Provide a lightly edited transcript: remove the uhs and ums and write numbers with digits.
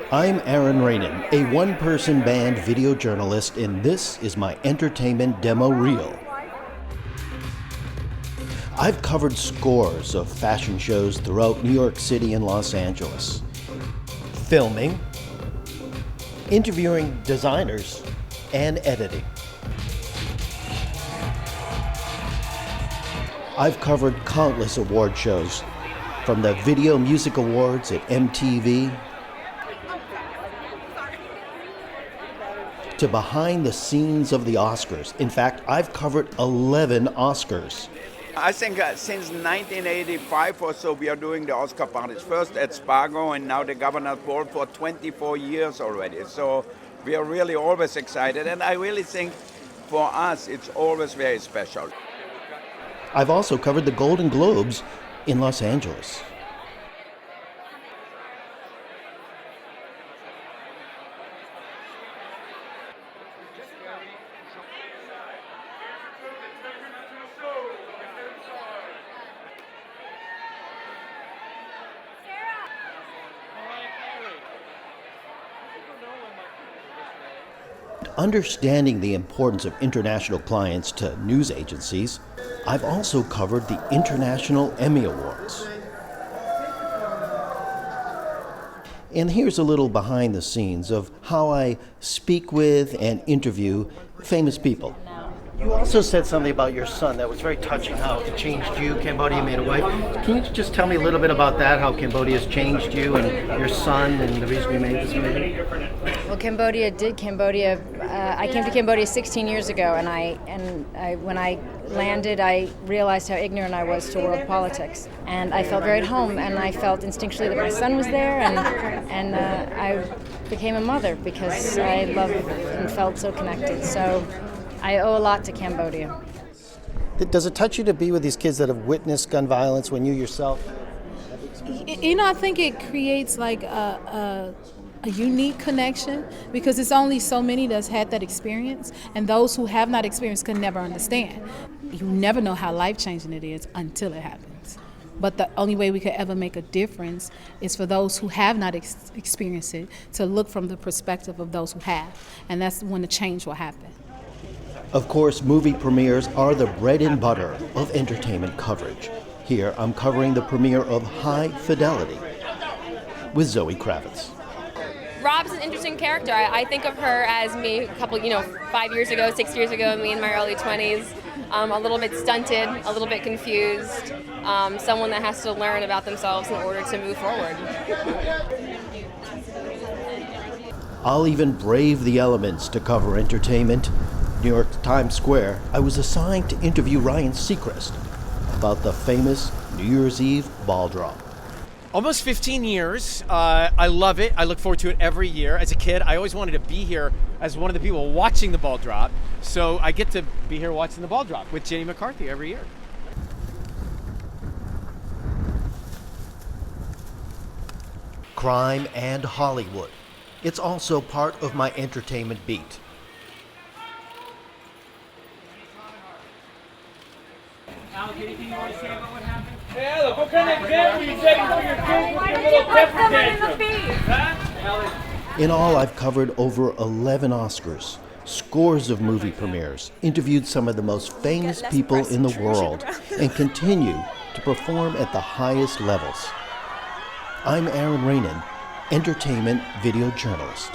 I'm Aron Ranen, a one-person band video journalist, and this is my entertainment demo reel. I've covered scores of fashion shows throughout New York City and Los Angeles. Filming, interviewing designers, and editing. I've covered countless award shows, from the Video Music Awards at MTV to behind the scenes of the Oscars. In fact, I've covered 11 Oscars. I think since 1985 or so, we are doing the Oscar parties. First at Spago and now the Governor's Ball for 24 years already. So we are really always excited. And I really think for us, it's always very special. I've also covered the Golden Globes in Los Angeles. Understanding the importance of international clients to news agencies, I've also covered the International Emmy Awards. And here's a little behind the scenes of how I speak with and interview famous people. You also said something about your son that was very touching, how it changed you. Cambodia made a wife. Can you just tell me a little bit about that, how Cambodia has changed you and your son and the reason you made this movie? Well, Cambodia. I came to Cambodia 16 years ago, and when I landed, I realized how ignorant I was to world politics, and I felt very at home, and I felt instinctually that my son was there, and I became a mother because I loved and felt so connected. So I owe a lot to Cambodia. Does it touch you to be with these kids that have witnessed gun violence when you yourself? I think it creates like a unique connection because it's only so many that's had that experience, and those who have not experienced can never understand. You never know how life-changing it is until it happens. But the only way we could ever make a difference is for those who have not experienced it to look from the perspective of those who have, and that's when the change will happen. Of course, movie premieres are the bread and butter of entertainment coverage. Here, I'm covering the premiere of High Fidelity with Zoe Kravitz. Rob's an interesting character. I think of her as me a couple, 5 years ago, 6 years ago, me in my early 20s, a little bit stunted, a little bit confused, someone that has to learn about themselves in order to move forward. I'll even brave the elements to cover entertainment. New York Times Square, I was assigned to interview Ryan Seacrest about the famous New Year's Eve ball drop. Almost 15 years. I love it. I look forward to it every year. As a kid, I always wanted to be here as one of the people watching the ball drop. So I get to be here watching the ball drop with Jenny McCarthy every year. Crime and Hollywood. It's also part of my entertainment beat. Alex, anything you want to say about what happened? Hey, Alex, what kind of example are you setting for your kids with your little temper tantrum? Huh? In all, I've covered over 11 Oscars, scores of movie premieres, interviewed some of the most famous people in the world, and continue to perform at the highest levels. I'm Aron Ranen, entertainment video journalist.